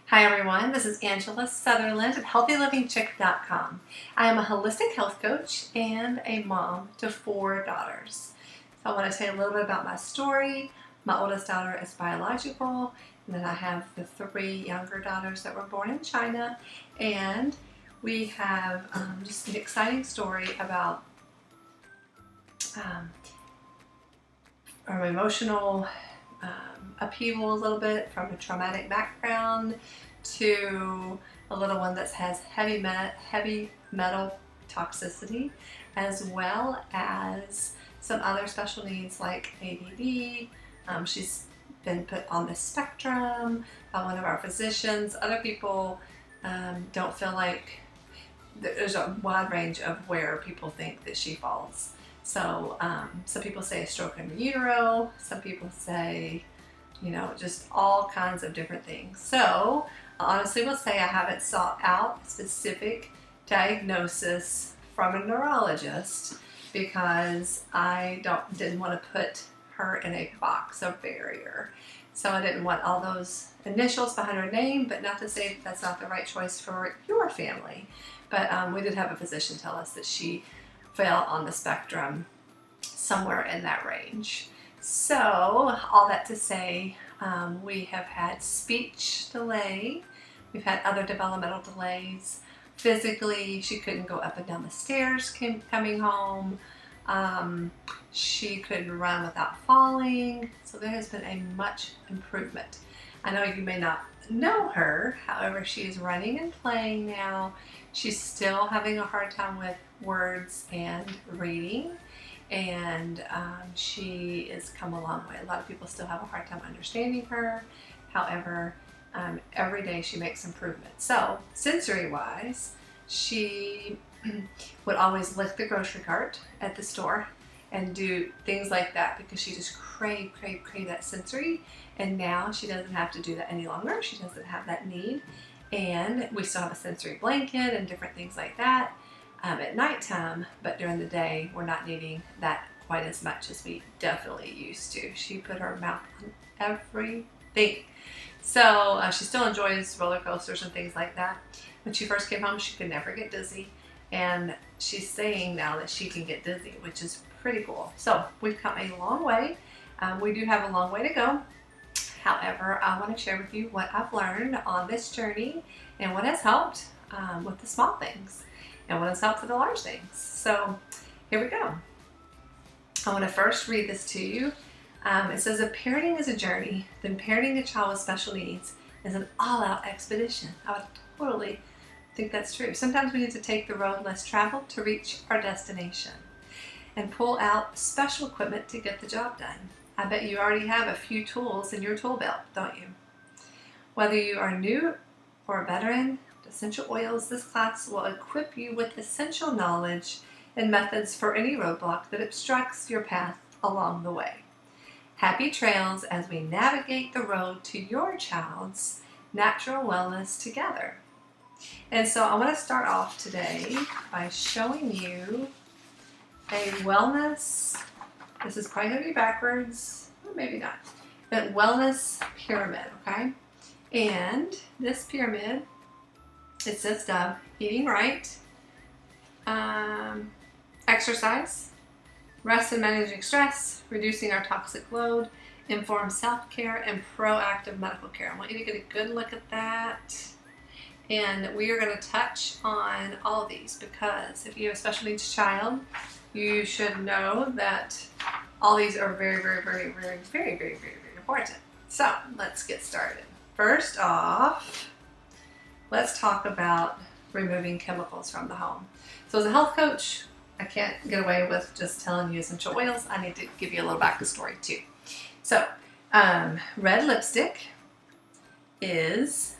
Hi everyone, this is Angela Sutherland at HealthyLivingChick.com. I am a holistic health coach and a mom to 4 daughters. So I want to tell you a little bit about my story. My oldest daughter is biological, and then I have the 3 younger daughters that were born in China. And we have just an exciting story about our emotional upheaval a little bit, from a traumatic background to a little one that has heavy metal toxicity, as well as some other special needs like ADD. She's been put on the spectrum by one of our physicians. Other people don't feel like there's a wide range of where people think that she falls. So some people say a stroke in the utero, some people say, just all kinds of different things. So I honestly will say I haven't sought out a specific diagnosis from a neurologist because I didn't want to put her in a box or barrier. So I didn't want all those initials behind her name, but not to say that's not the right choice for your family. But we did have a physician tell us that she fell on the spectrum somewhere in that range. So all that to say, we have had speech delay, we've had other developmental delays. Physically, she couldn't go up and down the stairs coming home. She couldn't run without falling. So there has been a much improvement. I know you may not know her, however, she is running and playing now. She's still having a hard time with words and reading, and she has come a long way. A lot of people still have a hard time understanding her. However, every day she makes improvements. So sensory wise, she would always lick the grocery cart at the store and do things like that because she just crave that sensory. And now she doesn't have to do that any longer. She doesn't have that need. And we still have a sensory blanket and different things like that at nighttime, but during the day we're not needing that quite as much as we definitely used to. She put her mouth on everything. So she still enjoys roller coasters and things like that. When she first came home, she could never get dizzy, and she's saying now that she can get dizzy, which is pretty cool. So we've come a long way. We do have a long way to go. However, I want to share with you what I've learned on this journey and what has helped with the small things and what has helped with the large things. So here we go. I want to first read this to you. It says, if parenting is a journey, then parenting a child with special needs is an all-out expedition. I would totally think that's true. Sometimes we need to take the road less traveled to reach our destination and pull out special equipment to get the job done. I bet you already have a few tools in your tool belt, don't you? Whether you are new or a veteran, Essential Oils, this class will equip you with essential knowledge and methods for any roadblock that obstructs your path along the way. Happy trails as we navigate the road to your child's natural wellness together. And so I want to start off today by showing you a wellness, this is probably going to be backwards, or maybe not, but wellness pyramid, okay? And this pyramid, it consists of eating right, exercise, rest and managing stress, reducing our toxic load, informed self-care, and proactive medical care. I want you to get a good look at that. And we are going to touch on all of these because if you have a special needs child, you should know that all these are very important. So let's get started. First off, let's talk about removing chemicals from the home. So as a health coach, I can't get away with just telling you essential oils. I need to give you a little backstory too. So red lipstick is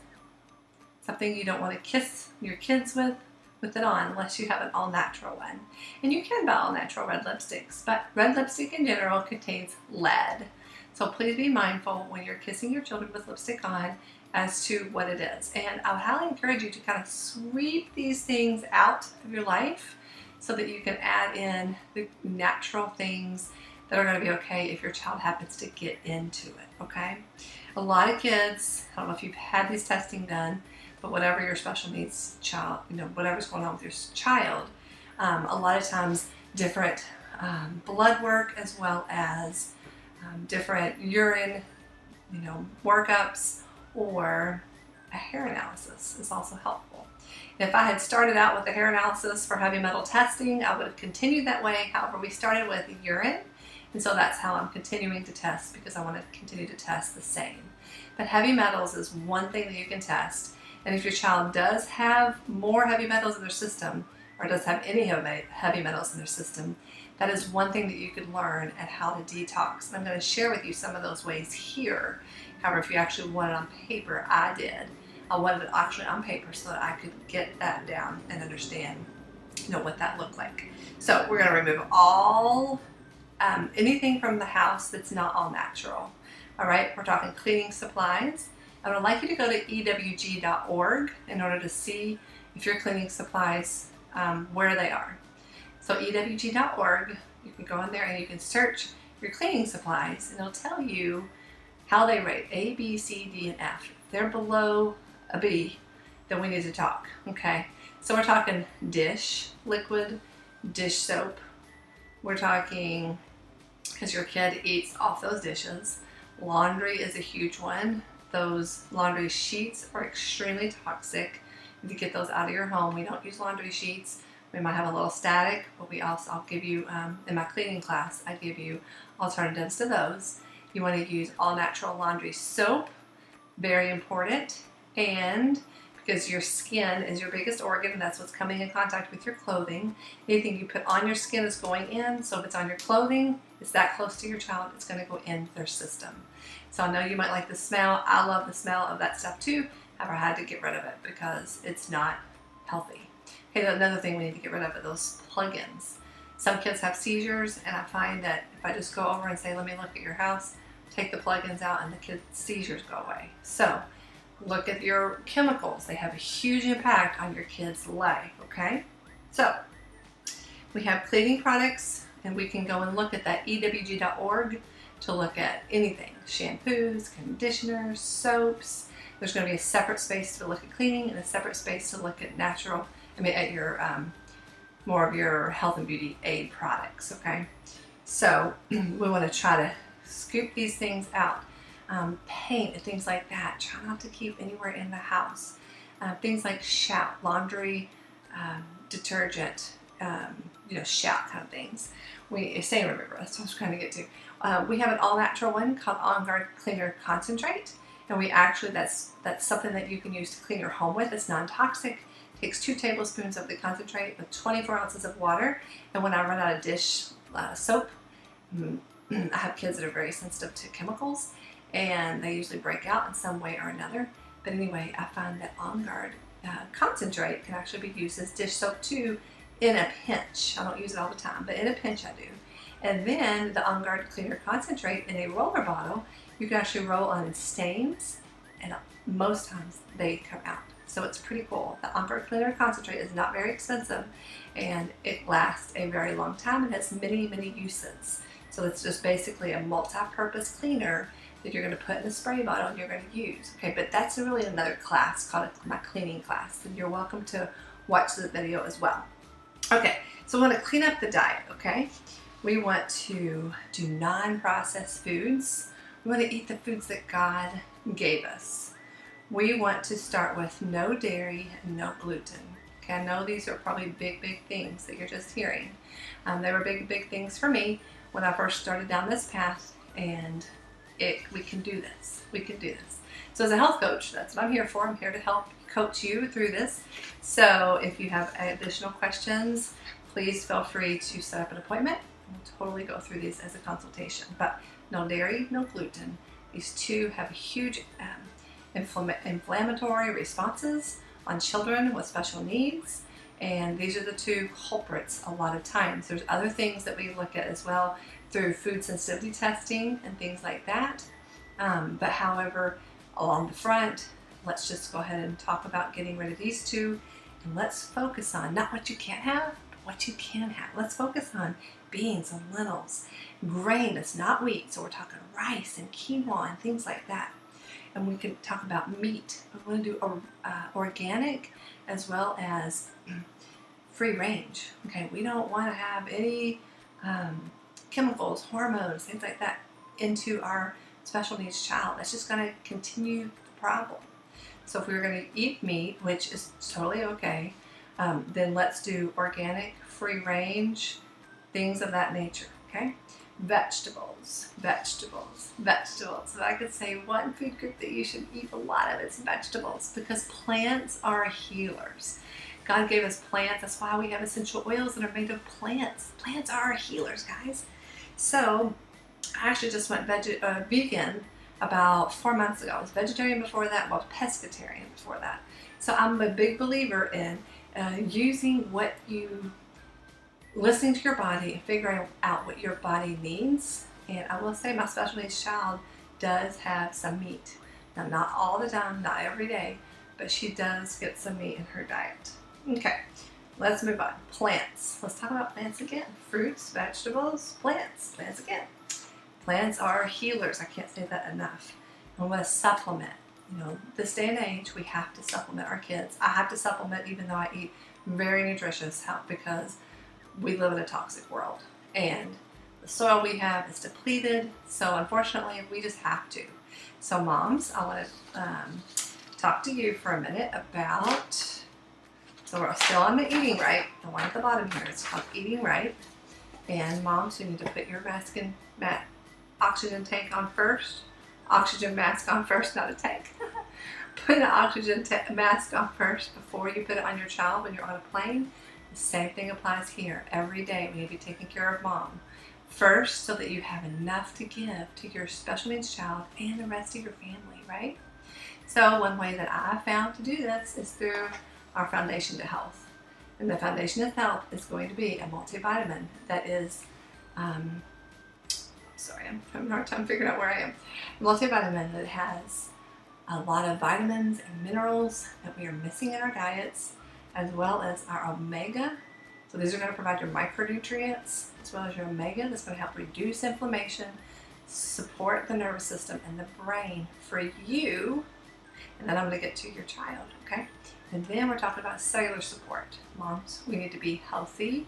something you don't want to kiss your kids with it on unless you have an all-natural one. And you can buy all-natural red lipsticks, but red lipstick in general contains lead. So please be mindful when you're kissing your children with lipstick on as to what it is. And I would highly encourage you to kind of sweep these things out of your life so that you can add in the natural things that are going to be okay if your child happens to get into it, okay? A lot of kids, I don't know if you've had these testing done, but whatever your special needs child, whatever's going on with your child, a lot of times different blood work as well as different urine, workups or a hair analysis is also helpful. If I had started out with a hair analysis for heavy metal testing, I would have continued that way. However, we started with urine, and so that's how I'm continuing to test, because I want to continue to test the same. But heavy metals is one thing that you can test, and if your child does have more heavy metals in their system, or does have any heavy metals in their system, that is one thing that you could learn at how to detox. And I'm going to share with you some of those ways here. However, if you actually want it on paper, I did. I wanted it actually on paper so that I could get that down and understand, what that looked like. So we're going to remove all anything from the house that's not all natural. All right, we're talking cleaning supplies. I would like you to go to ewg.org in order to see if your cleaning supplies, where they are. So ewg.org, you can go in there and you can search your cleaning supplies, and it'll tell you how they rate, A, B, C, D, and F. If they're below a B, then we need to talk, okay? So we're talking dish, liquid, dish soap. We're talking, because your kid eats off those dishes. Laundry is a huge one. Those laundry sheets are extremely toxic. You need to get those out of your home. We don't use laundry sheets. We might have a little static, but I'll give you, in my cleaning class, I give you alternatives to those. You want to use all natural laundry soap, very important, and because your skin is your biggest organ, and that's what's coming in contact with your clothing. Anything you put on your skin is going in, so if it's on your clothing, it's that close to your child, it's going to go in their system. So I know you might like the smell. I love the smell of that stuff too. However, I had to get rid of it because it's not healthy. Okay, another thing we need to get rid of are those plug-ins. Some kids have seizures, and I find that if I just go over and say, let me look at your house, take the plug-ins out, and the kids' seizures go away. So look at your chemicals. They have a huge impact on your kid's life, okay? So we have cleaning products, and we can go and look at that ewg.org to look at anything, shampoos, conditioners, soaps. There's going to be a separate space to look at cleaning and a separate space to look at at your more of your health and beauty aid products, okay? So we want to try to scoop these things out. Paint and things like that, try not to keep anywhere in the house. Things like shout, laundry, detergent, shout kind of things. Remember, that's what I was trying to get to. We have an all-natural one called On Guard Cleaner Concentrate, and that's something that you can use to clean your home with. It's non-toxic. Takes 2 tablespoons of the concentrate with 24 ounces of water, and when I run out of dish soap, I have kids that are very sensitive to chemicals, and they usually break out in some way or another. But anyway, I find that On Guard concentrate can actually be used as dish soap too in a pinch. I don't use it all the time, but in a pinch I do. And then the On Guard Cleaner Concentrate in a roller bottle, you can actually roll on stains, and most times they come out. So it's pretty cool. The On Guard Cleaner Concentrate is not very expensive, and it lasts a very long time and has many, many uses. So it's just basically a multi-purpose cleaner that you're going to put in a spray bottle and you're going to use. Okay, but that's really another class called my cleaning class, and you're welcome to watch the video as well. Okay, so we want to clean up the diet, okay? We want to do non-processed foods. We want to eat the foods that God gave us. We want to start with no dairy and no gluten. Okay, I know these are probably big, big things that you're just hearing. They were big, big things for me when I first started down this path, and we can do this. We can do this. So as a health coach, that's what I'm here for. I'm here to help coach you through this. So if you have additional questions, please feel free to set up an appointment. We'll totally go through these as a consultation. But no dairy, no gluten. These two have huge inflammatory responses on children with special needs, and these are the two culprits a lot of times. There's other things that we look at as well through food sensitivity testing and things like that, but however, along the front, let's just go ahead and talk about getting rid of these two, and let's focus on not what you can't have, but what you can have. Let's focus on beans and lentils, grain that's not wheat. So we're talking rice and quinoa and things like that. And we can talk about meat. We want to do organic as well as free range. Okay, we don't want to have any chemicals, hormones, things like that into our special needs child. That's just going to continue the problem. So if we were going to eat meat, which is totally okay, then let's do organic, free range, things of that nature, okay? Vegetables, vegetables, vegetables. If I could say one food group that you should eat a lot of, it's vegetables, because plants are healers. God gave us plants. That's why we have essential oils that are made of plants. Plants are healers, guys. So I actually just went vegan about 4 months ago. I was vegetarian before that, well, pescatarian before that. So I'm a big believer in listening to your body and figuring out what your body needs. And I will say my special needs child does have some meat. Now, not all the time, not every day, but she does get some meat in her diet. Okay, let's move on. Plants. Let's talk about plants again. Fruits, vegetables, plants. Plants again. Plants are healers. I can't say that enough. And what a supplement. You know, this day and age, we have to supplement our kids. I have to supplement even though I eat very nutritious health, because we live in a toxic world and the soil we have is depleted. So unfortunately, we just have to. So moms, I want to talk to you for a minute about, so we're still on the eating right, the one at the bottom here. It's called eating right. And moms, you need to put your oxygen tank on first. Oxygen mask on first, not a tank. Put an oxygen mask on first before you put it on your child when you're on a plane. The same thing applies here. Every day we need to be taking care of mom first, so that you have enough to give to your special needs child and the rest of your family, right? So one way that I found to do this is through our Foundation to Health. And the Foundation of Health is going to be a multivitamin that is, sorry, I'm having a hard time figuring out where I am. A multivitamin that has a lot of vitamins and minerals that we are missing in our diets, as well as our omega. So these are going to provide your micronutrients, as well as your omega that's going to help reduce inflammation, support the nervous system and the brain for you. And then I'm going to get to your child, okay? And then we're talking about cellular support. Moms, we need to be healthy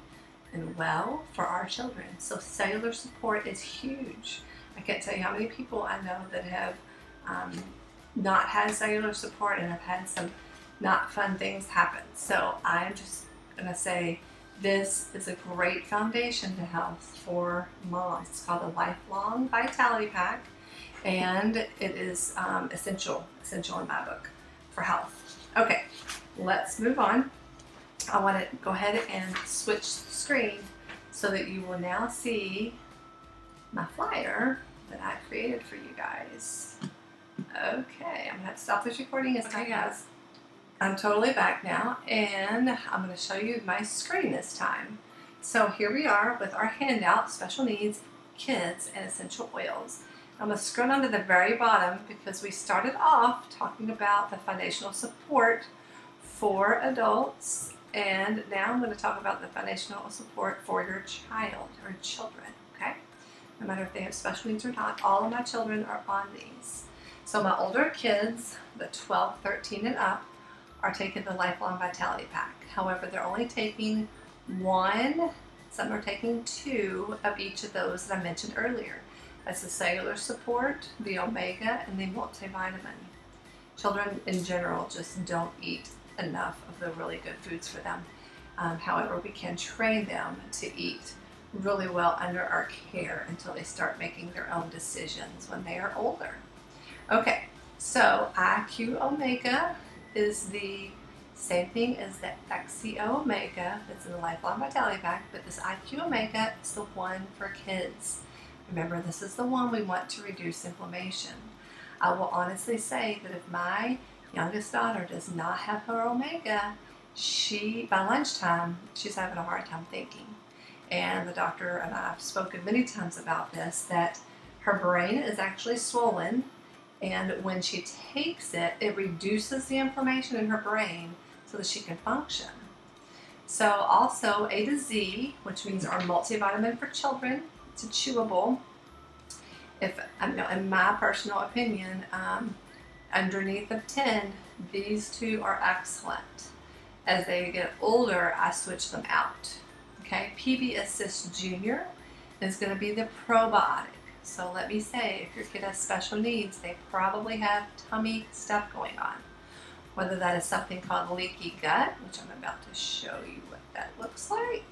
and well for our children. So cellular support is huge. I can't tell you how many people I know that have not had cellular support and have had some not fun things happen. So I'm just going to say this is a great foundation to health for moms. It's called the Lifelong Vitality Pack, and it is essential in my book for health. Okay, let's move on. I want to go ahead and switch the screen so that you will now see my flyer that I created for you guys. Okay, I'm going to have to stop this recording. Okay, guys, I'm totally back now, and I'm going to show you my screen this time. So here we are with our handout, Special Needs, Kids, and Essential Oils. I'm going to scroll down to the very bottom because we started off talking about the foundational support for adults, and now I'm going to talk about the foundational support for your child or children, okay? No matter if they have special needs or not, all of my children are on these. So my older kids, the 12, 13, and up, are taking the Lifelong Vitality Pack. However, they're only taking one, some are taking two of each of those that I mentioned earlier. That's the cellular support, the omega, and the multivitamin. Children in general just don't eat enough of the really good foods for them. However, we can train them to eat really well under our care until they start making their own decisions when they are older. Okay, so IQ Omega is the same thing as the XCO Omega that's in the Lifelong Vitality Pack, but this IQ Omega is the one for kids. Remember, this is the one we want to reduce inflammation. I will honestly say that if my youngest daughter does not have her omega, by lunchtime, she's having a hard time thinking. And the doctor and I have spoken many times about this, that her brain is actually swollen, and when she takes it, it reduces the inflammation in her brain so that she can function. So also A to Z, which means our multivitamin for children. It's a chewable. If in my personal opinion, underneath of 10, these two are excellent. As they get older, I switch them out. Okay, PB Assist Junior is going to be the probiotic. So let me say, if your kid has special needs, they probably have tummy stuff going on. Whether that is something called leaky gut, which I'm about to show you what that looks like.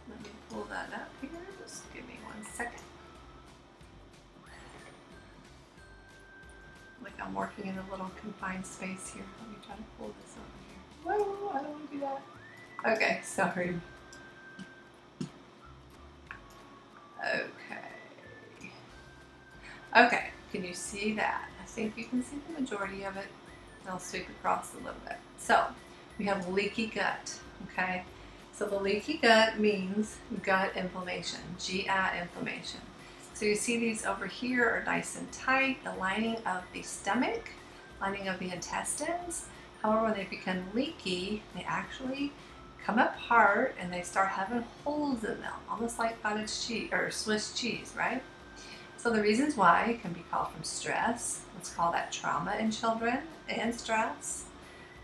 Let me pull that up here. Just give me 1 second. Like I'm working in a little confined space here. Let me try to pull this over here. Whoa, I don't want to do that. Okay, sorry. Okay, can you see that? I think you can see the majority of it. I'll sweep across a little bit. So we have leaky gut, okay? So the leaky gut means gut inflammation, GI inflammation. So you see these over here are nice and tight, the lining of the stomach, lining of the intestines. However, when they become leaky, they actually come apart and they start having holes in them, almost like cottage cheese or Swiss cheese, right? So the reasons why can be called from stress. Let's call that trauma in children and stress.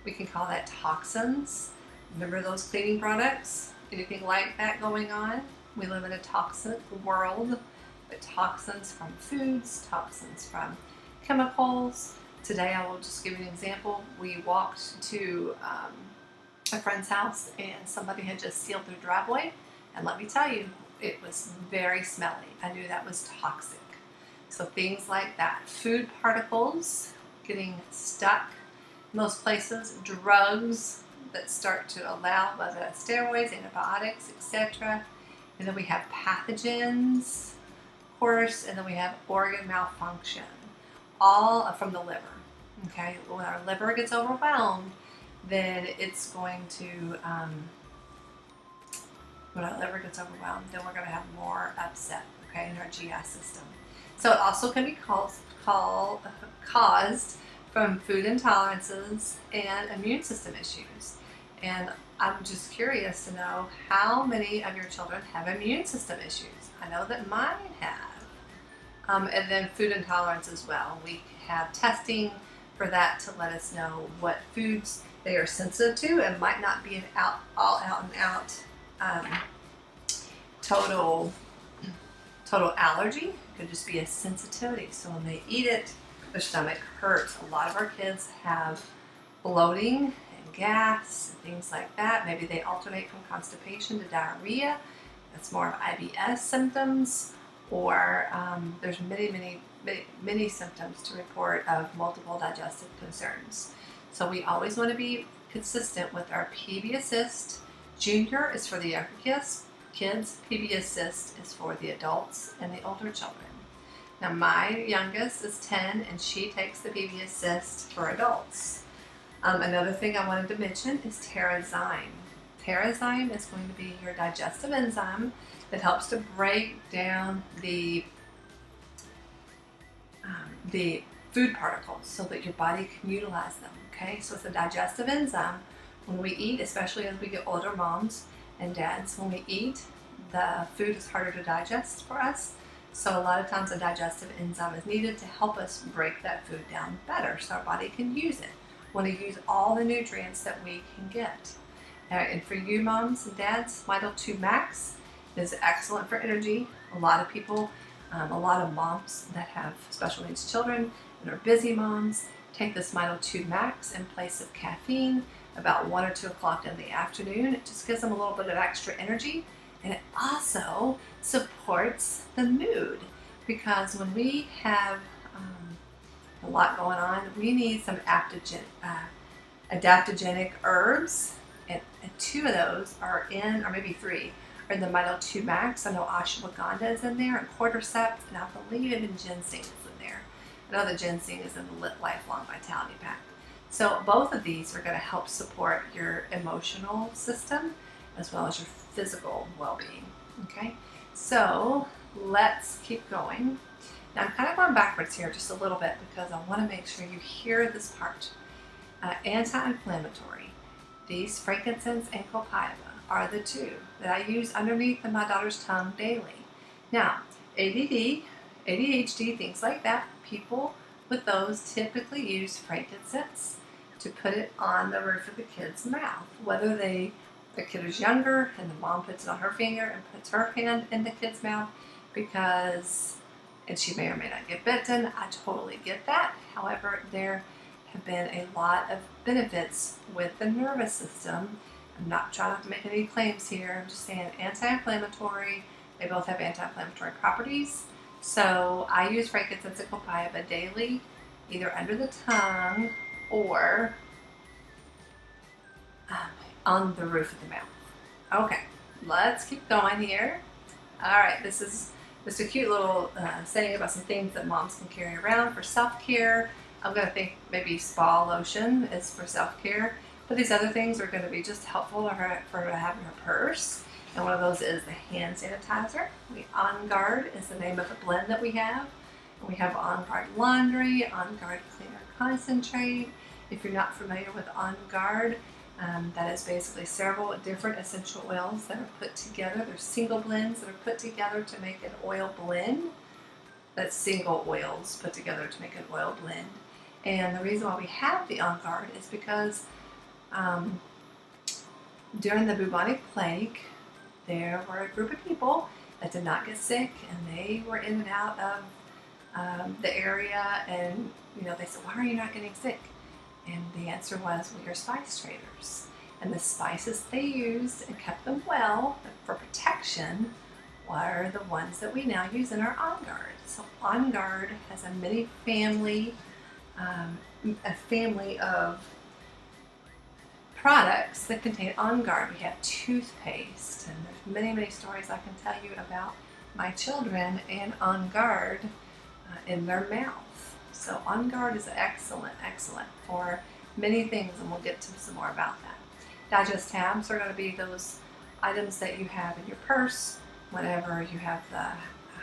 We can call that toxins. Remember those cleaning products? Anything like that going on? We live in a toxic world, but toxins from foods, toxins from chemicals. Today I will just give you an example. We walked to a friend's house and somebody had just sealed their driveway, and let me tell you, it was very smelly. I knew that was toxic. So things like that, food particles getting stuck in those places, drugs that start to allow, whether that's steroids, antibiotics, etc. And then we have pathogens, of course, and then we have organ malfunction, all from the liver. Okay, when our liver gets overwhelmed, then it's going to, when our liver gets overwhelmed, then we're going to have more upset, okay, in our GI system. So it also can be caused from food intolerances and immune system issues. And I'm just curious to know how many of your children have immune system issues. I know that mine have. And then food intolerance as well. We have testing for that to let us know what foods they are sensitive to. It might not be an all out and out total allergy. It could just be a sensitivity. So when they eat it, their stomach hurts. A lot of our kids have bloating and gas and things like that. Maybe they alternate from constipation to diarrhea. That's more of IBS symptoms. Or there's many symptoms to report of multiple digestive concerns. So we always want to be consistent with our PB Assist. Junior is for the younger kids. PB Assist is for the adults and the older children. Now my youngest is 10 and she takes the PB Assist for adults. Another thing I wanted to mention is Terazyme. Terazyme is going to be your digestive enzyme that helps to break down the food particles so that your body can utilize them. Okay, so it's a digestive enzyme. When we eat, especially as we get older, moms and dads, when we eat, the food is harder to digest for us. So a lot of times a digestive enzyme is needed to help us break that food down better so our body can use it. We want to use all the nutrients that we can get. And for you moms and dads, Vital2 Max is excellent for energy. A lot of people, a lot of moms that have special needs children and are busy moms take this Vital2 Max in place of caffeine about 1 or 2 o'clock in the afternoon. It just gives them a little bit of extra energy, and it also supports the mood, because when we have a lot going on, we need some adaptogenic herbs, and 2 of those are in, or maybe 3, are in the Vital2 Max. I know ashwagandha is in there, and cordyceps, and I believe even ginseng is in there. I know the ginseng is in the Lifelong Vitality Pack. So both of these are going to help support your emotional system as well as your physical well-being. Okay, so let's keep going. Now I'm kind of going backwards here just a little bit because I want to make sure you hear this part. Anti-inflammatory. these frankincense and copaiba are the two that I use underneath my daughter's tongue daily. Now, ADD, ADHD, things like that, people with those typically use frankincense to put it on the roof of the kid's mouth. Whether the kid is younger and the mom puts it on her finger and puts her hand in the kid's mouth and she may or may not get bitten. I totally get that. However, there have been a lot of benefits with the nervous system. I'm not trying to make any claims here. I'm just saying anti-inflammatory. They both have anti-inflammatory properties. So I use frankincense and copaiba daily, either under the tongue or on the roof of the mouth. Okay, let's keep going here. All right, this is just a cute little saying about some things that moms can carry around for self-care. I'm going to think maybe spa lotion is for self-care, but these other things are going to be just helpful for her to have in her purse. And one of those is the hand sanitizer. On Guard is the name of the blend that we have. And we have On Guard Laundry, On Guard Cleaner Concentrate. If you're not familiar with On Guard, that is basically several different essential oils that are put together. They're single blends that are put together to make an oil blend. That's single oils put together to make an oil blend. And the reason why we have the On Guard is because during the bubonic plague, there were a group of people that did not get sick, and they were in and out of the area, and they said, why are you not getting sick? And the answer was, we are spice traders. And the spices they used and kept them well for protection were the ones that we now use in our On Guard. So On Guard has a family of products that contain On Guard. We have toothpaste, and there's many, many stories I can tell you about my children and On Guard in their mouth. So On Guard is excellent for many things, and we'll get to some more about that. Digest tabs are going to be those items that you have in your purse whenever you have the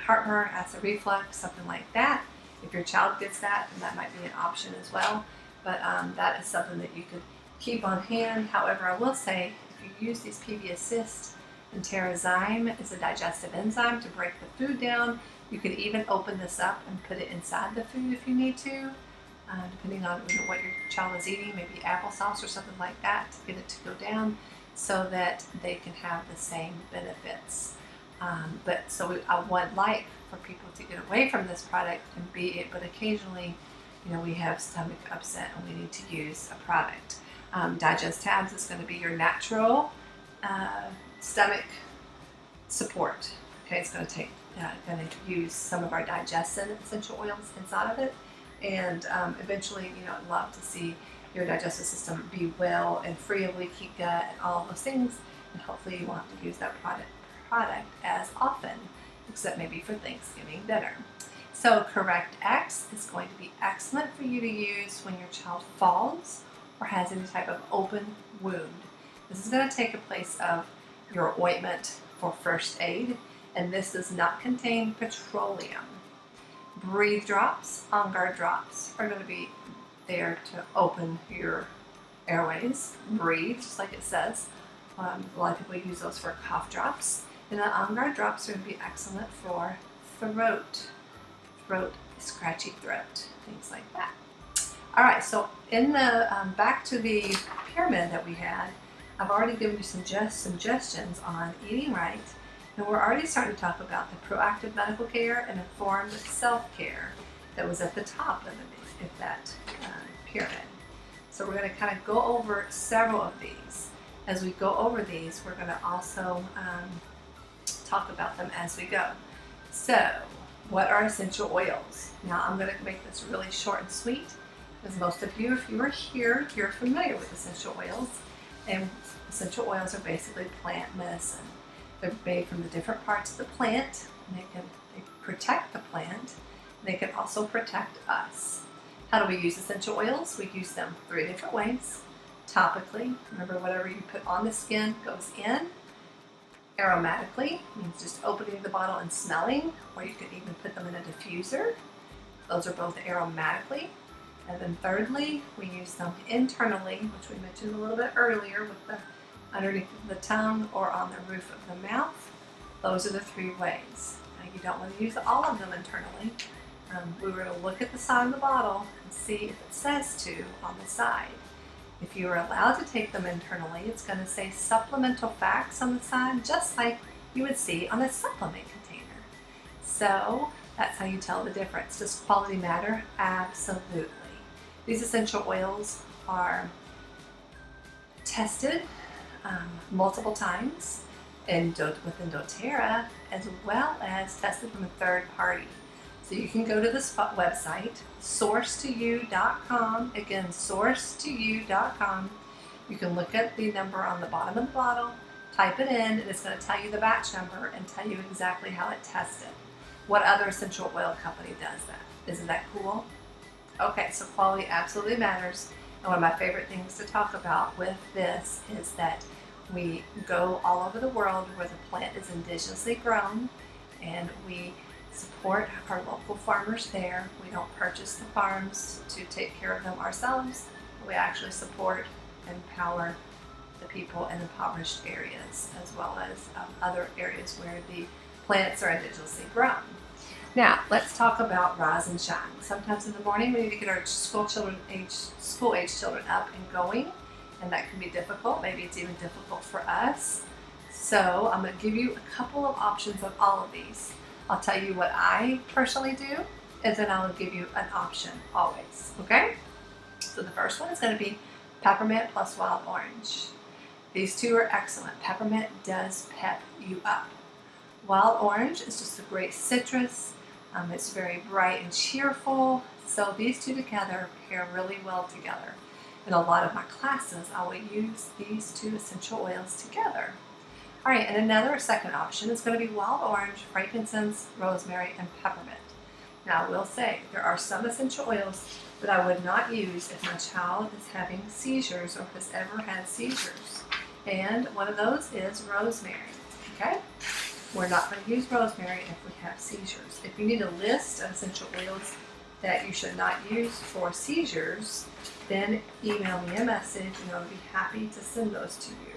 heartburn, acid reflux, something like that. If your child gets that, then that might be an option as well. But that is something that you could keep on hand. However, I will say, if you use these PB Assist, and Enterozyme is a digestive enzyme to break the food down. You can even open this up and put it inside the food if you need to, depending on what your child is eating, maybe applesauce or something like that, to get it to go down so that they can have the same benefits. I would like for people to get away from this product but occasionally, we have stomach upset and we need to use a product. Digest tabs is going to be your natural stomach support. Okay, it's going to use some of our digestive essential oils inside of it, and eventually, I'd love to see your digestive system be well and free of leaky gut and all those things, and hopefully you won't have to use that product as often, except maybe for Thanksgiving dinner. So Correct X is going to be excellent for you to use when your child falls or has any type of open wound. This is going to take the place of your ointment for first aid, and this does not contain petroleum. Breathe drops, On Guard drops, are going to be there to open your airways. Breathe, just like it says. A lot of people use those for cough drops. And the On Guard drops are going to be excellent for throat, scratchy throat, things like that. All right, so in the back to the pyramid that we had, I've already given you some suggestions on eating right, and we're already starting to talk about the proactive medical care and informed self-care that was at the top of that pyramid. So we're going to kind of go over several of these. As we go over these, we're going to also talk about them as we go. So, what are essential oils? Now, I'm going to make this really short and sweet, because most of you, if you are here, you're familiar with essential oils. And essential oils are basically plant medicine. They're made from the different parts of the plant, and they protect the plant. They can also protect us. How do we use essential oils? We use them 3 different ways. Topically, remember, whatever you put on the skin goes in. Aromatically, means just opening the bottle and smelling, or you can even put them in a diffuser. Those are both aromatically. And then thirdly, we use them internally, which we mentioned a little bit earlier, with the underneath the tongue or on the roof of the mouth. Those are the 3 ways. Now, you don't want to use all of them internally. We were to look at the side of the bottle and see if it says to on the side. If you are allowed to take them internally, it's going to say supplemental facts on the side, just like you would see on a supplement container. So that's how you tell the difference. Does quality matter? Absolutely. These essential oils are tested multiple times within doTERRA, as well as tested from a third party. So you can go to this website, sourcetoyou.com. Again, sourcetoyou.com. You can look at the number on the bottom of the bottle, type it in, and it's going to tell you the batch number and tell you exactly how it tested. What other essential oil company does that? Isn't that cool? Okay, so quality absolutely matters. And one of my favorite things to talk about with this is that we go all over the world where the plant is indigenously grown, and we support our local farmers there. We don't purchase the farms to take care of them ourselves. We actually support and empower the people in impoverished areas, as well as other areas where the plants are indigenously grown. Now, let's talk about rise and shine. Sometimes in the morning we need to get our school-age children up and going, and that can be difficult. Maybe it's even difficult for us. So I'm going to give you a couple of options of all of these. I'll tell you what I personally do, and then I'll give you an option always, okay? So the first one is going to be peppermint plus wild orange. These 2 are excellent. Peppermint does pep you up. Wild orange is just a great citrus. It's very bright and cheerful. So these 2 together pair really well together. In a lot of my classes, I will use these 2 essential oils together. All right, and another second option is going to be wild orange, frankincense, rosemary, and peppermint. Now, I will say there are some essential oils that I would not use if my child is having seizures or has ever had seizures. And one of those is rosemary, okay? We're not going to use rosemary if we have seizures. If you need a list of essential oils that you should not use for seizures, then email me a message and I'll be happy to send those to you.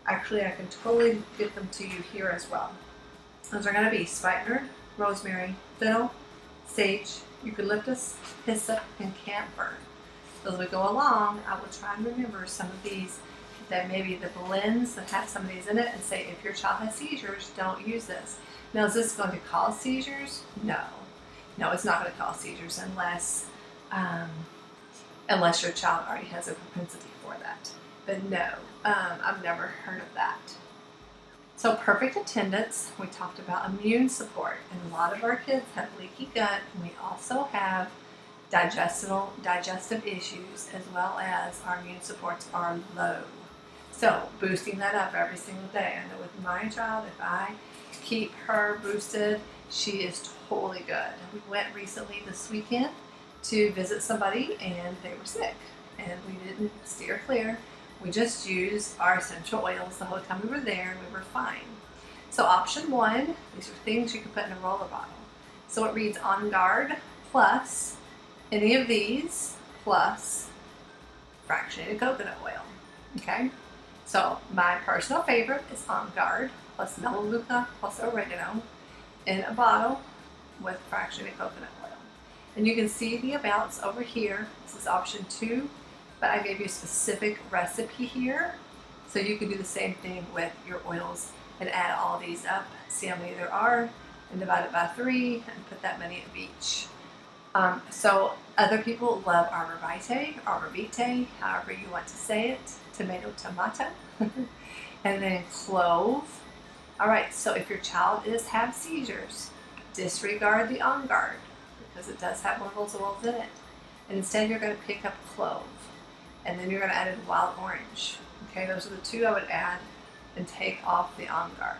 Actually, I can totally get them to you here as well. Those are going to be spikenard, rosemary, fennel, sage, eucalyptus, hyssop, and camphor. So as we go along, I will try and remember some of these, that maybe the blends that have some of these in it, and say if your child has seizures, don't use this. Now, is this going to cause seizures? No. No, it's not going to cause seizures unless your child already has a propensity for that. But no, I've never heard of that. So perfect attendance, we talked about immune support, and a lot of our kids have leaky gut, and we also have digestive issues, as well as our immune supports are low. So boosting that up every single day. I know with my child, if I keep her boosted, she is totally good. We went recently this weekend to visit somebody, and they were sick, and we didn't steer clear. We just used our essential oils the whole time we were there, and we were fine. So option 1, these are things you can put in a roller bottle. So it reads On Guard plus any of these plus fractionated coconut oil. Okay? So my personal favorite is On Guard plus Melaleuca plus oregano in a bottle with fractionated coconut oil. And you can see the amounts over here. This is option 2. But I gave you a specific recipe here, so you can do the same thing with your oils and add all these up, see how many there are, and divide it by 3, and put that many of each. So other people love arbor vitae, however you want to say it, tomato, and then clove. All right, so if your child have seizures, disregard the On Guard, because it does have one of those oils in it. And instead you're going to pick up clove. And then you're going to add in wild orange. Okay, those are the 2 I would add and take off the On Guard.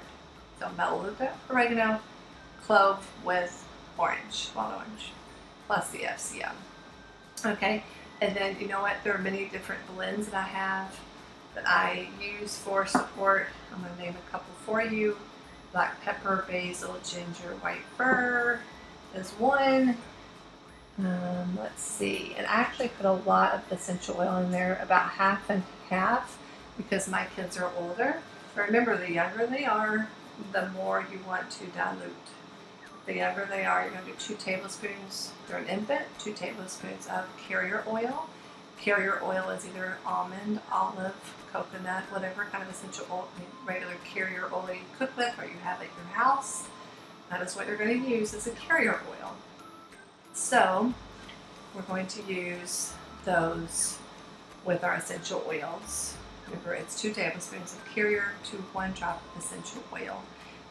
So Melaleuca, oregano, clove with orange, wild orange, plus the FCM. Okay, and then you know what? There are many different blends that I have that I use for support. I'm going to name a couple for you. Black pepper, basil, ginger, white fir is one. Let's see, and I actually put a lot of essential oil in there, about half and half, because my kids are older. Remember, the younger they are, the more you want to dilute. The younger they are, you're going to do 2 tablespoons. If they're an infant, 2 tablespoons of carrier oil. Carrier oil is either almond, olive, coconut, whatever kind of essential oil, regular carrier oil you cook with or you have at your house. That is what you're going to use as a carrier oil. So we're going to use those with our essential oils. Remember, it's 2 tablespoons of carrier to 1 drop of essential oil.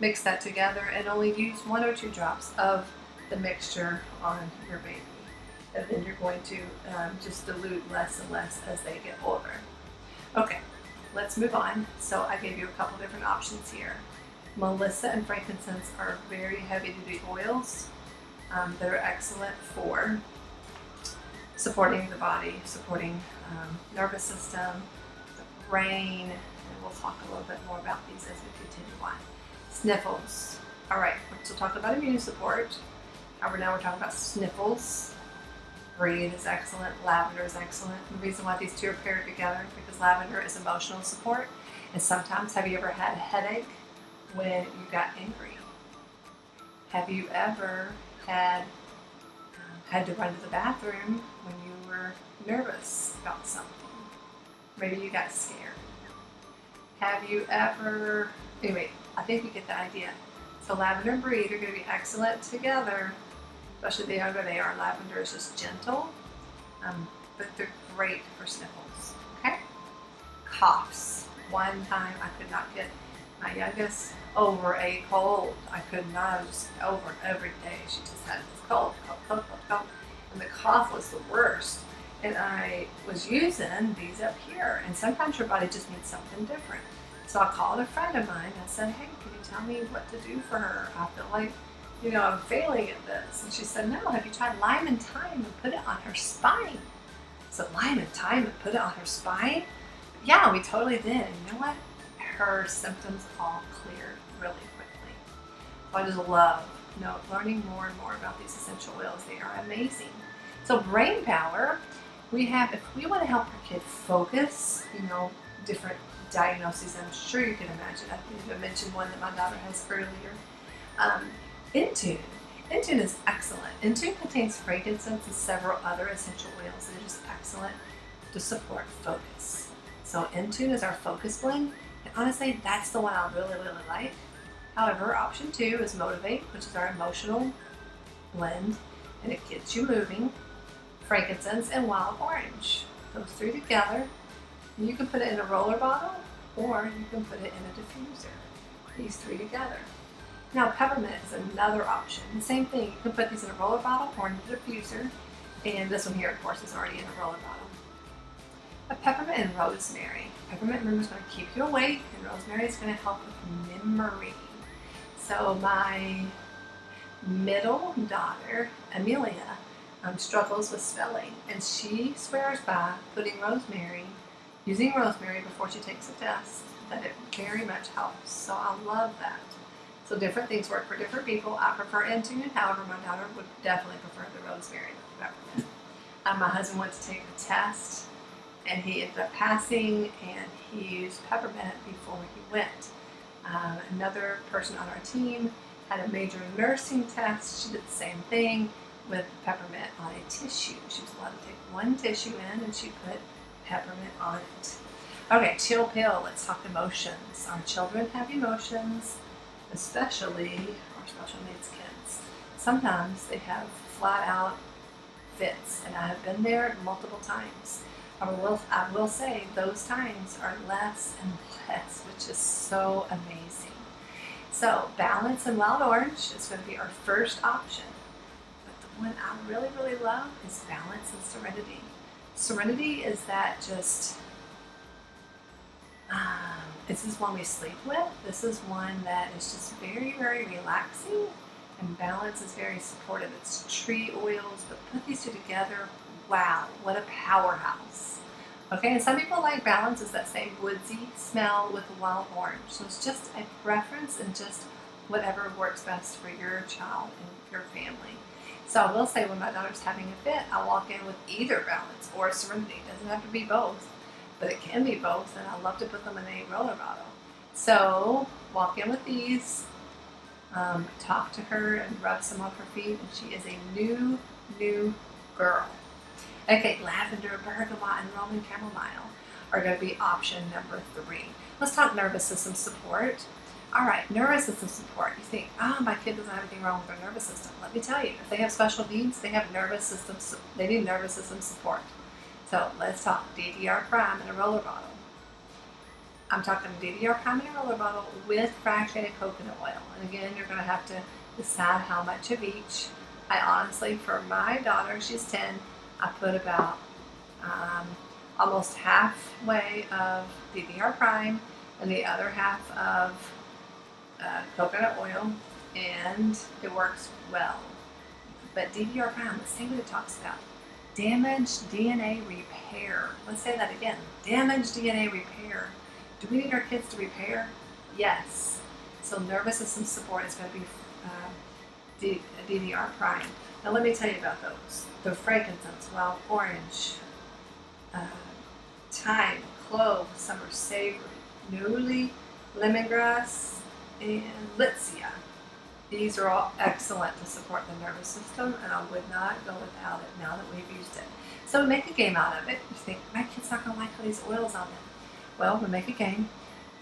Mix that together and only use 1 or 2 drops of the mixture on your baby. And then you're going to just dilute less and less as they get older. Okay, let's move on. So I gave you a couple different options here. Melissa and frankincense are very heavy-duty oils that are excellent for supporting the body, supporting nervous system, the brain, and we'll talk a little bit more about these as we continue on. Sniffles. All right, so talk about immune support. However, now we're talking about sniffles. Breathe is excellent. Lavender is excellent. The reason why these 2 are paired together is because lavender is emotional support. And sometimes, have you ever had a headache when you got angry? Have you ever had to run to the bathroom when you were nervous about something? Maybe you got scared. Have you ever, anyway, I think you get the idea. So lavender and breathe are going to be excellent together, especially the younger they are. Lavender is just gentle, but they're great for sniffles, okay? Coughs. One time I could not get my youngest over a cold. I could not, I was just over every day. She just had this cold, and the cough was the worst. And I was using these up here, and sometimes your body just needs something different. So I called a friend of mine. I said, hey, can you tell me what to do for her? I feel like, I'm failing at this. And she said, no, have you tried lime and thyme and put it on her spine? So lime and thyme and put it on her spine? Yeah, we totally did. And you know what? Her symptoms all cleared really quickly. So I just love learning more and more about these essential oils. They are amazing. So brain power, if we want to help our kid focus, different diagnoses, I'm sure you can imagine. I think I mentioned one that my daughter has earlier. Intune. Intune is excellent. Intune contains frankincense and several other essential oils that are just excellent to support focus. So Intune is our focus blend, and honestly, that's the one I really, really like. However, option 2 is Motivate, which is our emotional blend, and it gets you moving. Frankincense and wild orange. Those 3 together. And you can put it in a roller bottle, or you can put it in a diffuser. These 3 together. Now, peppermint is another option. The same thing. You can put these in a roller bottle or in a diffuser. And this one here, of course, is already in a roller bottle. A peppermint and rosemary. Peppermint, remember, is going to keep you awake, and rosemary is going to help with memory. So my middle daughter, Amelia, struggles with spelling, and she swears by using rosemary before she takes a test, that it very much helps. So I love that. So different things work for different people. I prefer Intune, however, my daughter would definitely prefer the rosemary with peppermint. My husband went to take the test, and he ended up passing, and he used peppermint before he went. Another person on our team had a major nursing test. She did the same thing with peppermint on a tissue. She was allowed to take 1 tissue in, and she put peppermint on it. Okay, chill pill. Let's talk emotions. Our children have emotions, especially our special needs kids. Sometimes they have flat out fits, and I have been there multiple times. I will say those times are less and less, which is so amazing. So balance and wild orange is going to be our first option. But the one I really, really love is balance and serenity. Serenity is that just, this is one we sleep with. This is one that is just very, very relaxing, and balance is very supportive. It's tree oils, but put these 2 together, wow, what a powerhouse. Okay, and some people like balance is that same woodsy smell with the wild orange. So it's just a preference and just whatever works best for your child and your family. So I will say when my daughter's having a fit, I'll walk in with either Balance or Serenity. It doesn't have to be both, but it can be both, and I love to put them in a roller bottle. So walk in with these, talk to her and rub some off her feet, and she is a new girl. Okay, lavender, bergamot, and Roman chamomile are going to be option number 3. Let's talk nervous system support. All right, nervous system support. You think, oh, my kid doesn't have anything wrong with their nervous system. Let me tell you, if they have special needs, they have nervous system. They need nervous system support. So let's talk DDR prime in a roller bottle. I'm talking DDR prime in a roller bottle with fractionated coconut oil. And again, you're going to have to decide how much of each. I honestly, for my daughter, she's 10, I put about almost halfway of DDR prime and the other half of coconut oil, and it works well. But DDR prime, let's see what it talks about. Damaged DNA repair. Let's say that again. Damaged DNA repair. Do we need our kids to repair? Yes. So nervous system support is going to be DDR prime. Now let me tell you about those. The frankincense, wild orange, thyme, clove, summer savory, newly, lemongrass, and Litsea. These are all excellent to support the nervous system, and I would not go without it now that we've used it. So we make a game out of it. You think, my kid's not going to like all these oils on them. Well, we make a game.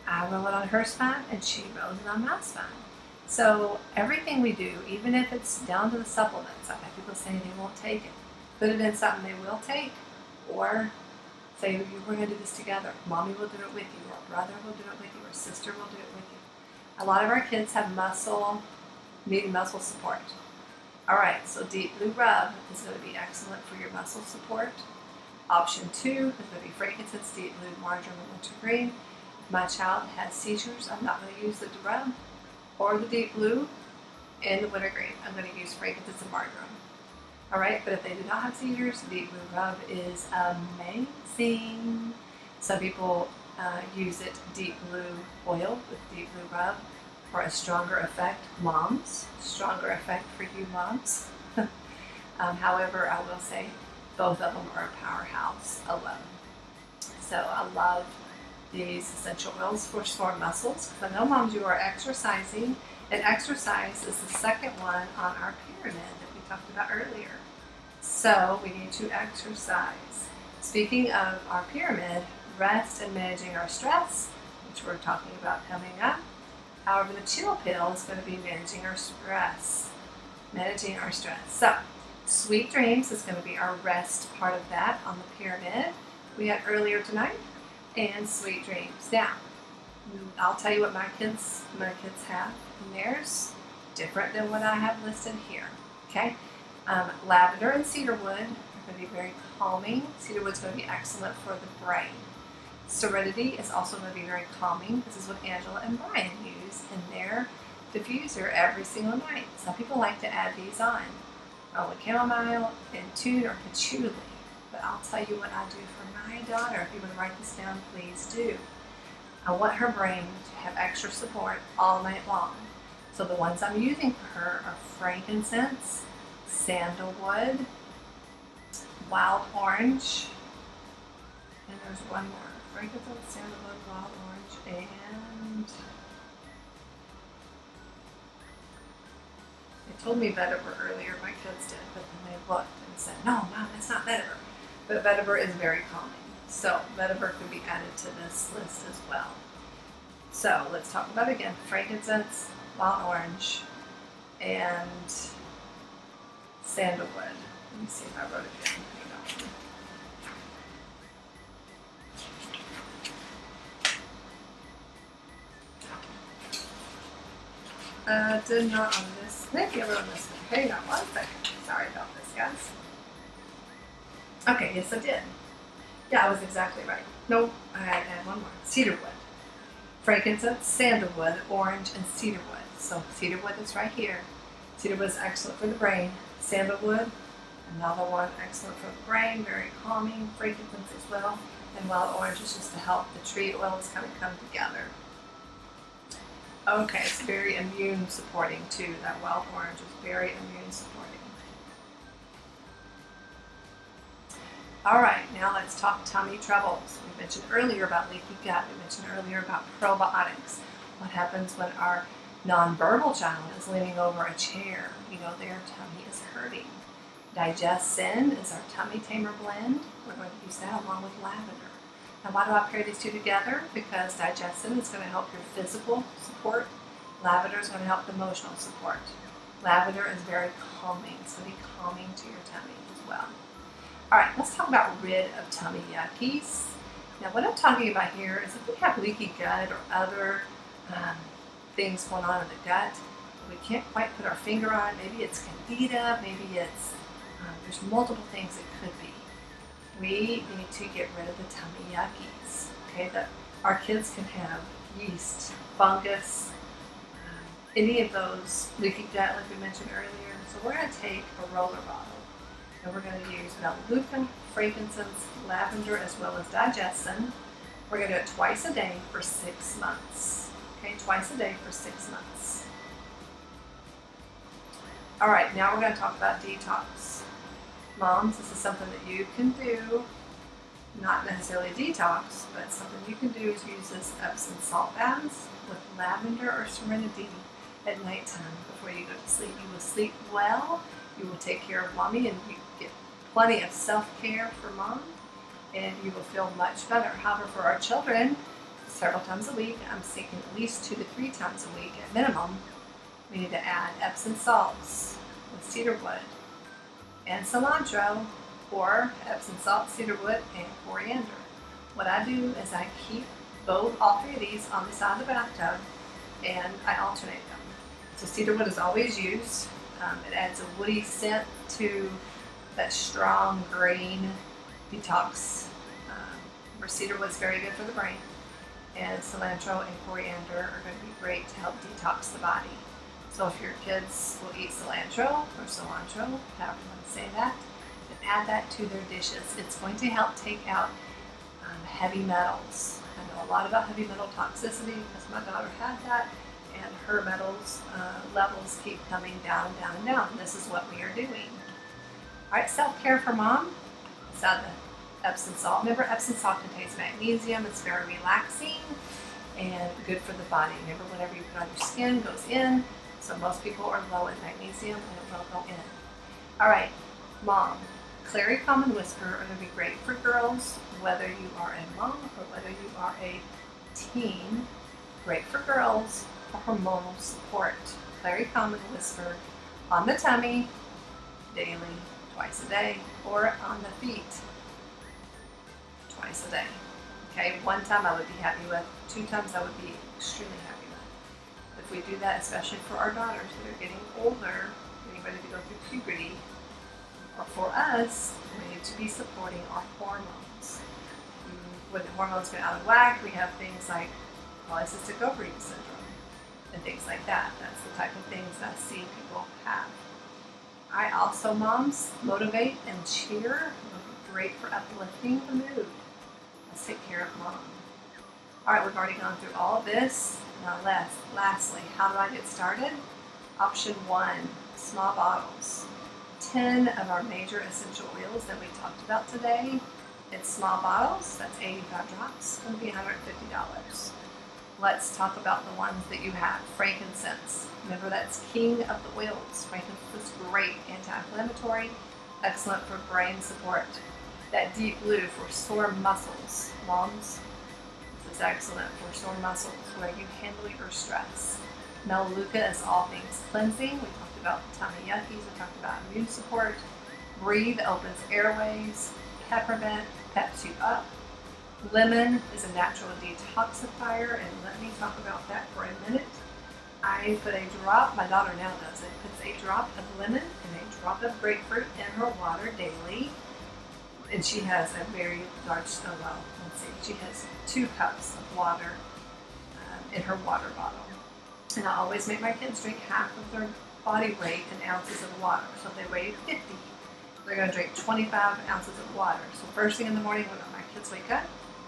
I roll it on her spine, and she rolls it on my spine. So everything we do, even if it's down to the supplements, I've had people say they won't take it. Put it in something they will take, or say, we're going to do this together. Mommy will do it with you, or brother will do it with you, or sister will do it with you. A lot of our kids have need muscle support. All right, so Deep Blue Rub is going to be excellent for your muscle support. Option 2 is going to be frankincense, deep blue, marjoram, and wintergreen. If my child has seizures, I'm not going to use the rub or the deep blue and the wintergreen. I'm going to use frankincense and marjoram. All right, but if they do not have seizures, Deep Blue Rub is amazing. Some people use it deep blue oil with deep blue rub for a stronger effect. Moms, stronger effect for you moms. However, I will say both of them are a powerhouse alone. So I love these essential oils for sore muscles, because I know moms, you are exercising, and exercise is the second one on our pyramid that we talked about earlier. So we need to exercise. Speaking of our pyramid, rest and managing our stress, which we're talking about coming up. However, the chill pill is going to be managing our stress. Managing our stress. So, Sweet Dreams is going to be our rest part of that on the pyramid we had earlier tonight, and Sweet Dreams. Now, I'll tell you what my kids have in theirs, different than what I have listed here. Okay, lavender and cedarwood are going to be very calming. Cedarwood's going to be excellent for the brain. Serenity is also going to be very calming. This is what Angela and Brian use in their diffuser every single night. Some people like to add these on with chamomile and tune or patchouli. But I'll tell you what I do for my daughter. If you would write this down, please do. I want her brain to have extra support all night long. So the ones I'm using for her are frankincense, sandalwood, wild orange, and there's one more. Frankincense, sandalwood, wild orange, and they told me vetiver earlier, my kids did, but then they looked and said, no, Mom, it's not vetiver. But vetiver is very calming. So vetiver could be added to this list as well. So let's talk about it again. Frankincense, wild orange, and sandalwood. Let me see if I wrote it down. Did not on this. Maybe I wrote on this one. Hang on one second. Sorry about this, guys. Okay, yes I did. Yeah, I was exactly right. Nope, I had to add one more. Cedarwood. Frankincense, sandalwood, orange, and cedarwood. So cedarwood is right here. Cedarwood is excellent for the brain. Sandalwood, another one excellent for the brain, very calming. Frankincense as well. And wild orange is just to help the tree oils kind of come together. Okay, it's very immune supporting too. That wild orange is very immune supporting. All right, now let's talk tummy troubles. We mentioned earlier about leaky gut. We mentioned earlier about probiotics. What happens when our nonverbal child is leaning over a chair? You know, their tummy is hurting. Digestive is our tummy tamer blend. We're going to use that along with lavender. Now, why do I pair these two together? Because digestive is going to help your physical support. Lavender is going to help the emotional support. Lavender is very calming. It's going to be calming to your tummy as well. All right, let's talk about rid of tummy yuckies. Now, what I'm talking about here is if we have leaky gut or other things going on in the gut, we can't quite put our finger on it. Maybe it's candida, maybe it's, there's multiple things it could be. We need to get rid of the tummy yuckies. Okay, our kids can have yeast, fungus, any of those, leaky gut like we mentioned earlier. So we're going to take a roller bottle and we're going to use melaleuca, frankincense, lavender, as well as digestin. We're going to do it twice a day for 6 months. Okay, twice a day for 6 months. All right, now we're going to talk about detox. Moms, this is something that you can do, not necessarily detox, but something you can do is use this Epsom salt baths with lavender or serenity at nighttime before you go to sleep. You will sleep well, you will take care of mommy, and you get plenty of self-care for mom, and you will feel much better. However, for our children, several times a week, I'm thinking at least 2 to 3 times a week at minimum, we need to add Epsom salts with cedarwood and cilantro, or Epsom salt, cedarwood, and coriander. What I do is I keep all 3 of these on the side of the bathtub, and I alternate them. So cedarwood is always used. It adds a woody scent to that strong green detox, where cedarwood is very good for the brain. And cilantro and coriander are going to be great to help detox the body. So if your kids will eat cilantro, however you want to say that, then add that to their dishes. It's going to help take out heavy metals. I know a lot about heavy metal toxicity because my daughter had that, and her metals levels keep coming down, down, and down. This is what we are doing. All right, self-care for mom. Let's add the Epsom salt. Remember, Epsom salt contains magnesium. It's very relaxing and good for the body. Remember, whatever you put on your skin goes in. So most people are low in magnesium and it will go in. All right, mom. Clary, Calm, and Whisper are going to be great for girls, whether you are a mom or whether you are a teen. Great for girls for hormonal support. Clary, Calm, and Whisper on the tummy daily, twice a day, or on the feet twice a day. Okay, 1 time I would be happy with, 2 times I would be extremely happy with. If we do that, especially for our daughters that are getting older, getting ready to go through puberty, or for us, we need to be supporting our hormones. When the hormones get out of whack, we have things like polycystic ovary syndrome and things like that. That's the type of things that I see people have. I also, moms, motivate and cheer. Great for uplifting the mood. Let's take care of mom. All right, we've already gone through all of this. Now lastly, how do I get started? Option 1, small bottles. 10 of our major essential oils that we talked about today. It's small bottles, that's 85 drops, it's going to be $150. Let's talk about the ones that you have. Frankincense. Remember, that's king of the oils. Frankincense is great, anti-inflammatory, excellent for brain support. That deep blue for sore muscles. Moms, this is excellent for sore muscles where you handle your stress. Melaleuca is all things cleansing. We talked about tummy yuckies. We talked about immune support. Breathe opens airways. Peppermint peps you up. Lemon is a natural detoxifier, and let me talk about that for a minute. I put a drop, my daughter now does it, puts a drop of lemon and a drop of grapefruit in her water daily. And she has a very large, she has 2 cups of water in her water bottle. And I always make my kids drink half of their body weight in ounces of water. So if they weigh 50, they're going to drink 25 ounces of water. So first thing in the morning when my kids wake up,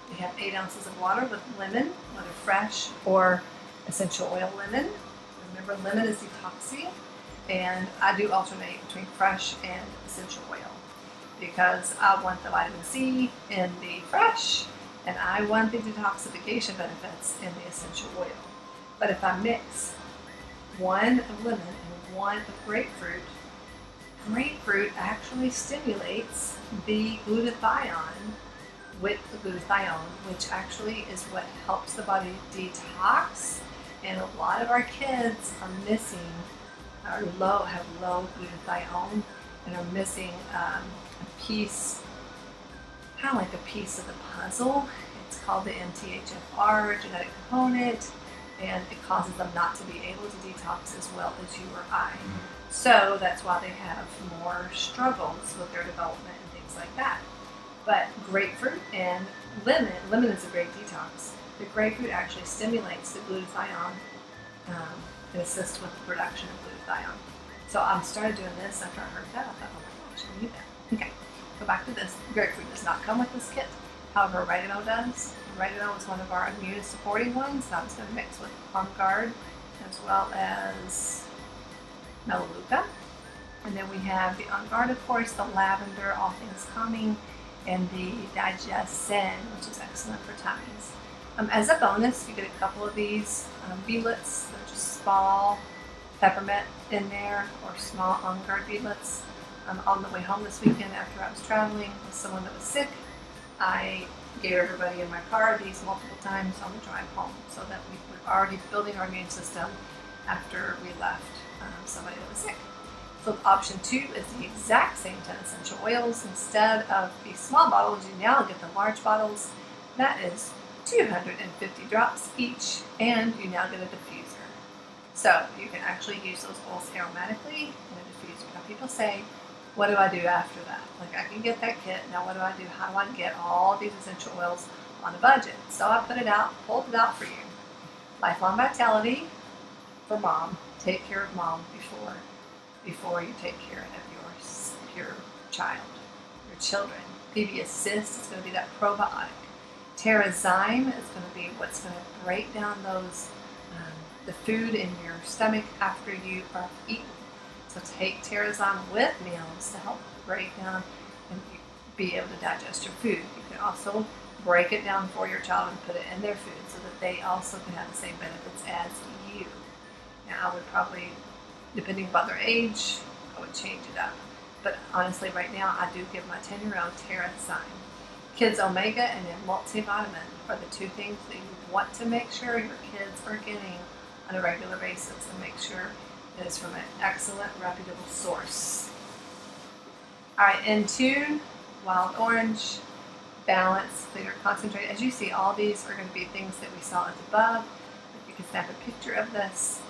we have 8 ounces of water with lemon, whether fresh or essential oil lemon. Remember, lemon is detoxing, and I do alternate between fresh and essential oil. because I want the vitamin C in the fresh, and I want the detoxification benefits in the essential oil. But if I mix one of lemon and one of grapefruit, grapefruit actually stimulates the glutathione with the glutathione, which actually is what helps the body detox. And a lot of our kids are missing, have low glutathione, and are missing a piece, kind of like a piece of the puzzle. It's called the MTHFR genetic component, and it causes them not to be able to detox as well as you or I. So that's why they have more struggles with their development and things like that. But grapefruit and lemon is a great detox. The grapefruit actually stimulates the glutathione and assists with the production of glutathione. So I started doing this after I heard that. I thought, oh my gosh, I need that. Okay, go back to this. Grapefruit does not come with this kit. However, oregano does. Oregano is one of our immune supporting ones. That was going to mix with On Guard as well as Melaleuca. And then we have the On Guard, of course, the lavender, all things calming, and the Digestive, which is excellent for tummies. As a bonus, you get a couple of these beadlets. They're just small peppermint in there, or small On Guard beadlets. On the way home this weekend after I was traveling with someone that was sick, I gave everybody in my car these multiple times on the drive home, so that we were already building our immune system after we left somebody that was sick. So option 2 is the exact same 10 essential oils. Instead of the small bottles, you now get the large bottles. That is 250 drops each, and you now get a diffuser. So you can actually use those oils aromatically in a diffuser. Now people say, what do I do after that? Like, I can get that kit, now what do I do? How do I get all these essential oils on a budget? So I pulled it out for you. Lifelong Vitality for mom. Take care of mom before you take care of your child, your children. PB Assist is going to be that probiotic. Terrazyme is going to be what's going to break down those the food in your stomach after you are eaten. So take Terrazyme with meals to help break down and be able to digest your food. You can also break it down for your child and put it in their food so that they also can have the same benefits as you. Now I would probably, depending upon their age, I would change it up. But honestly, right now, I do give my 10-year-old Terrazyme. Kids Omega and then Multivitamin are the two things that you want to make sure your kids are getting on a regular basis, and make sure it is from an excellent, reputable source. All right, N2, Wild Orange, Balance, Clear, Concentrate. As you see, all these are going to be things that we saw above. You can snap a picture of this,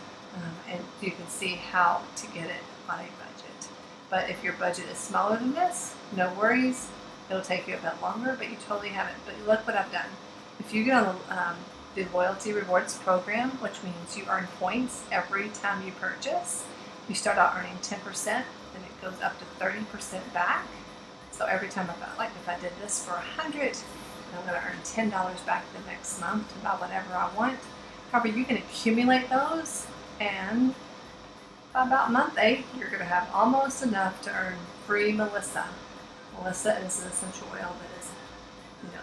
and you can see how to get it on a budget. But if your budget is smaller than this, no worries. It'll take you a bit longer, but you totally have it. But look what I've done. If you get on the Loyalty Rewards program, which means you earn points every time you purchase, you start out earning 10%, and it goes up to 30% back. So every time if I did this for 100, I'm going to earn $10 back the next month to buy whatever I want. However, you can accumulate those, and by about month 8, you're going to have almost enough to earn free Melissa. Melissa is an essential oil that is,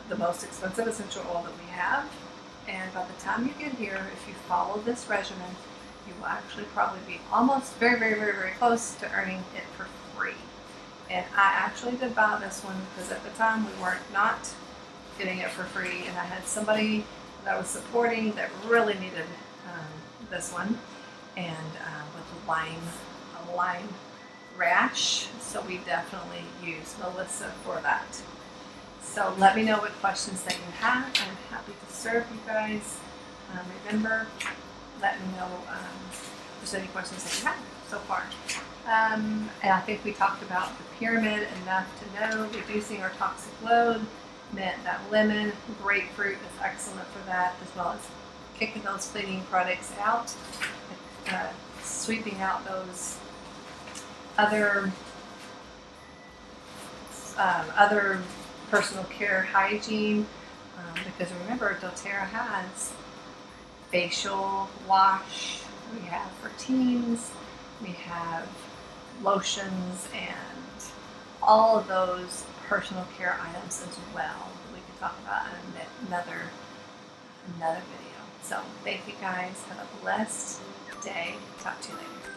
the most expensive essential oil that we have. And by the time you get here, if you follow this regimen, you will actually probably be almost very, very, very, very close to earning it for free. And I actually did buy this one because at the time we weren't not getting it for free, and I had somebody that I was supporting that really needed this one, and with a lime rash, so we definitely use Melissa for that. So let me know what questions that you have. I'm happy to serve you guys. Remember, let me know if there's any questions that you have so far. And I think we talked about the pyramid enough to know reducing our toxic load meant that lemon, grapefruit is excellent for that, as well as kicking those cleaning products out, sweeping out those other personal care hygiene, because remember, doTERRA has facial wash, we have for teens, we have lotions, and all of those personal care items as well. We can talk about in another video. So thank you guys. Have a blessed day. Talk to you later.